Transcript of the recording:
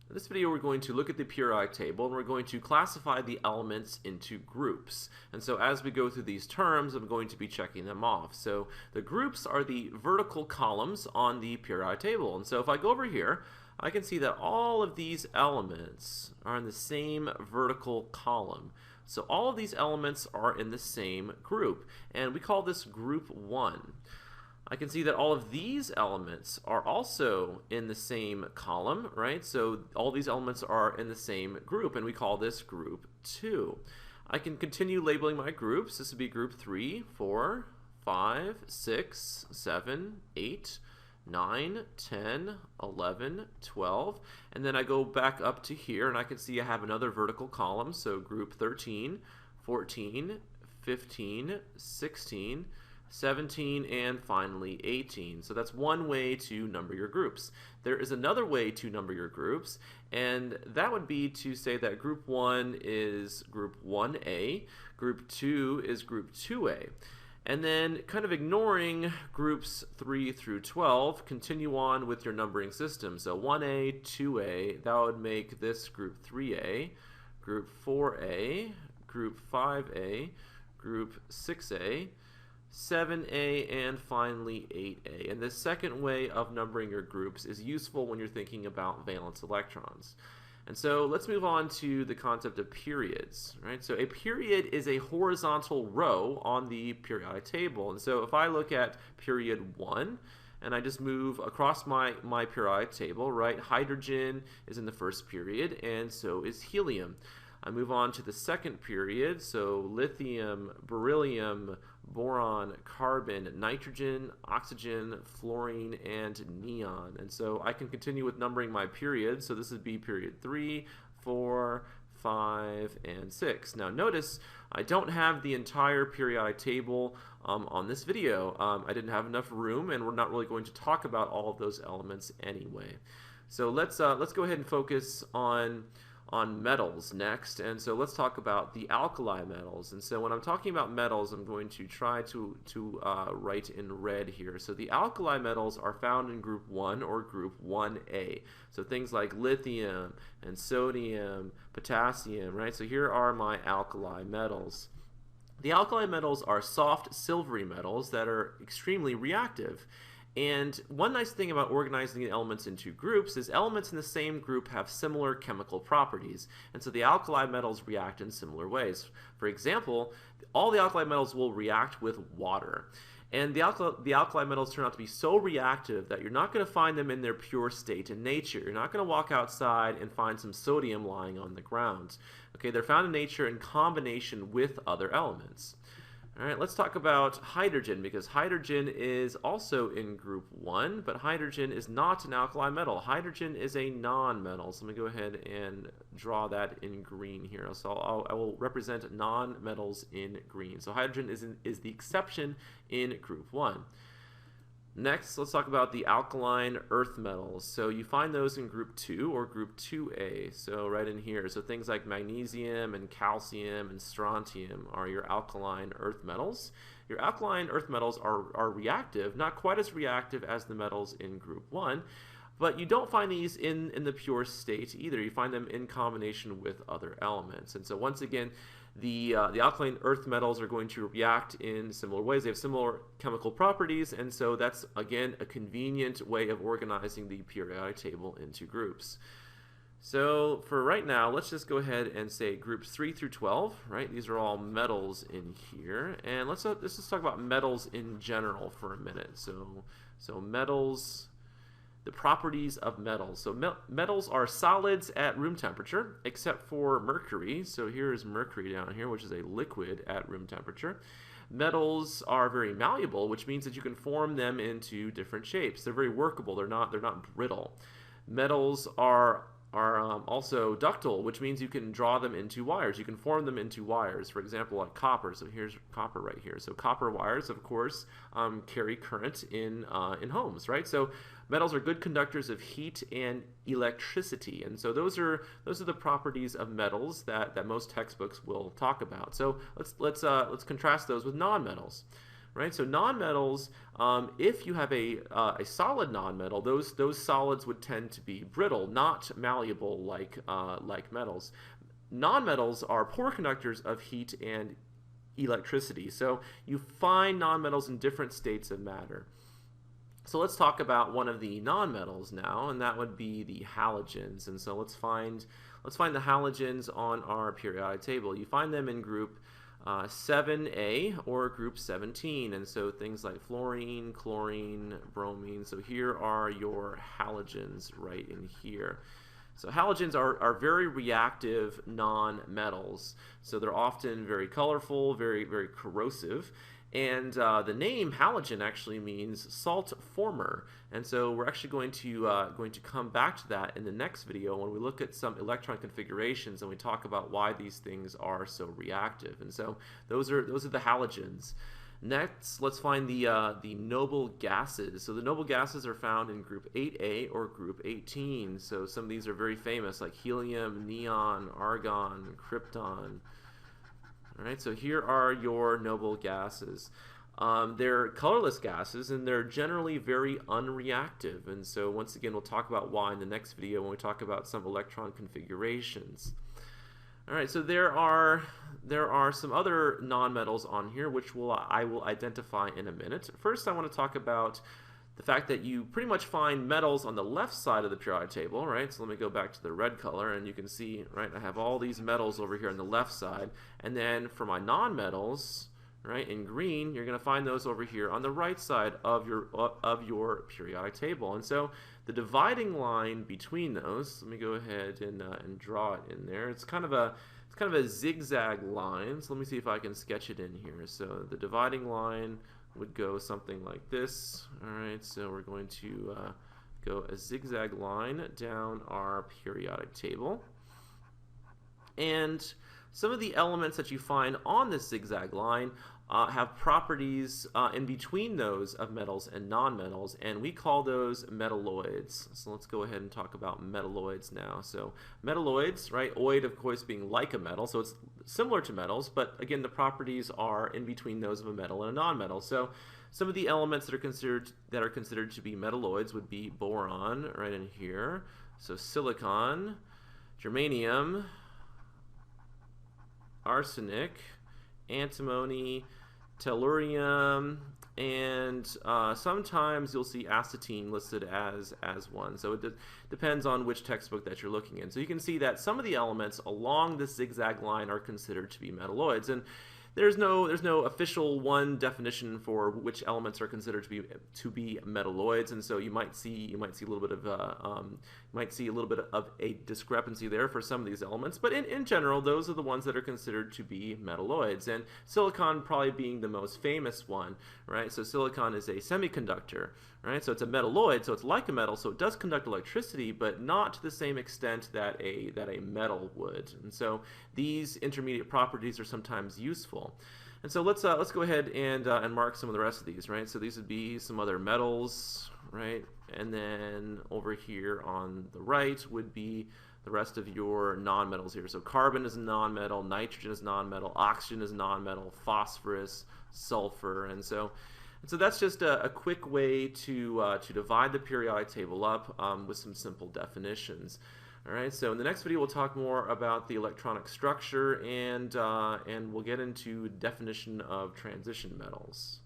In this video, we're going to look at the periodic table and we're going to classify the elements into groups. And so as we go through these terms, I'm going to be checking them off. So the groups are the vertical columns on the periodic table. And so if I go over here, I can see that all of these elements are in the same vertical column. So all of these elements are in the same group, and we call this group 1. I can see that all of these elements are also in the same column, right? So all these elements are in the same group, and we call this group 2. I can continue labeling my groups. This would be group 3, 4, 5, 6, 7, 8, 9, 10, 11, 12, and then I go back up to here and I can see I have another vertical column, so group 13, 14, 15, 16, 17, and finally 18. So that's one way to number your groups. There is another way to number your groups, and that would be to say that group 1 is group 1A, group 2 is group 2A. And then kind of ignoring groups 3 through 12, continue on with your numbering system. So 1A, 2A, that would make this group 3A, group 4A, group 5A, group 6A, 7A, and finally 8A. And the second way of numbering your groups is useful when you're thinking about valence electrons. And so let's move on to the concept of periods, right? So a period is a horizontal row on the periodic table. And so if I look at period 1, and I just move across my periodic table, right? Hydrogen is in the first period, and so is helium. I move on to the second period, so lithium, beryllium, boron, carbon, nitrogen, oxygen, fluorine, and neon. And so I can continue with numbering my periods. So this would be period 3, 4, 5, and 6. Now notice I don't have the entire periodic table on this video. I didn't have enough room, and we're not really going to talk about all of those elements anyway. So let's go ahead and focus on metals next. And so let's talk about the alkali metals. And so when I'm talking about metals, I'm going to try to write in red here. So the alkali metals are found in group 1 or group 1A. So things like lithium and sodium, potassium, right? So here are my alkali metals. The alkali metals are soft silvery metals that are extremely reactive. And one nice thing about organizing the elements into groups is elements in the same group have similar chemical properties. And so the alkali metals react in similar ways. For example, all the alkali metals will react with water. And the alkali metals turn out to be so reactive that you're not going to find them in their pure state in nature. You're not going to walk outside and find some sodium lying on the ground. Okay, they're found in nature in combination with other elements. All right, let's talk about hydrogen, because hydrogen is also in group 1, but hydrogen is not an alkali metal. Hydrogen is a non-metal. So let me go ahead and draw that in green here. So I will represent non-metals in green. So hydrogen is the exception in group 1. Next, let's talk about the alkaline earth metals. So you find those in group 2 or group 2A, so right in here. So things like magnesium and calcium and strontium are your alkaline earth metals. Your alkaline earth metals are reactive, not quite as reactive as the metals in group 1, but you don't find these in the pure state either. You find them in combination with other elements. And so once again, the alkaline earth metals are going to react in similar ways. They have similar chemical properties, and so that's, again, a convenient way of organizing the periodic table into groups. So for right now, let's just go ahead and say groups 3 through 12, right? These are all metals in here. And let's just talk about metals in general for a minute. So metals, the properties of metals. So metals are solids at room temperature, except for mercury. So here is mercury down here, which is a liquid at room temperature. Metals are very malleable, which means that you can form them into different shapes. They're very workable. They're not brittle. Metals are also ductile, which means you can draw them into wires. You can form them into wires. For example, like copper. So here's copper right here. So copper wires, of course, carry current in homes, right? So metals are good conductors of heat and electricity, and so those are the properties of metals that most textbooks will talk about. So let's contrast those with nonmetals. right? So nonmetals, if you have a solid nonmetal, those solids would tend to be brittle, not malleable like metals. Nonmetals are poor conductors of heat and electricity. So you find nonmetals in different states of matter. So let's talk about one of the nonmetals now, and that would be the halogens. And so let's find the halogens on our periodic table. You find them in group 7A or group 17, and so things like fluorine, chlorine, bromine. So here are your halogens right in here. So halogens are very reactive nonmetals. So they're often very colorful, very corrosive. And the name halogen actually means salt former. And so we're actually going to come back to that in the next video when we look at some electron configurations and we talk about why these things are so reactive. And so those are the halogens. Next, let's find the noble gases. So the noble gases are found in group 8A or group 18. So some of these are very famous, like helium, neon, argon, krypton. All right, so here are your noble gases. They're colorless gases, and they're generally very unreactive. And so once again, we'll talk about why in the next video when we talk about some electron configurations. All right, so there are some other nonmetals on here, which I will identify in a minute. First, I want to talk about the fact that you pretty much find metals on the left side of the periodic table, right? So let me go back to the red color, and you can see, right, I have all these metals over here on the left side. And then for my nonmetals, right, in green, you're going to find those over here on the right side of your periodic table. And so the dividing line between those, let me go ahead and draw it in there. It's kind of a zigzag line. So let me see if I can sketch it in here. So the dividing line would go something like this. All right, so we're going to go a zigzag line down our periodic table. And some of the elements that you find on this zigzag line have properties in between those of metals and nonmetals, and we call those metalloids. So let's go ahead and talk about metalloids now. So metalloids, right, oid of course being like a metal, so it's similar to metals, but again the properties are in between those of a metal and a nonmetal. So some of the elements that are considered to be metalloids would be boron, right in here, so silicon, germanium, arsenic, antimony, tellurium, and sometimes you'll see astatine listed as one. So it depends on which textbook that you're looking in. So you can see that some of the elements along this zigzag line are considered to be metalloids, and there's no official one definition for which elements are considered to be metalloids, and so you might see a little bit of a discrepancy there for some of these elements. But in general, those are the ones that are considered to be metalloids, and silicon probably being the most famous one, right? So silicon is a semiconductor, right? So it's a metalloid, so it's like a metal, so it does conduct electricity, but not to the same extent that a metal would. And so these intermediate properties are sometimes useful. And so let's go ahead and mark some of the rest of these, right? So these would be some other metals, right? And then over here on the right would be the rest of your nonmetals here. So carbon is a nonmetal, nitrogen is nonmetal, oxygen is nonmetal, phosphorus, sulfur, and so that's just a quick way to divide the periodic table up with some simple definitions. All right, so in the next video we'll talk more about the electronic structure and we'll get into definition of transition metals.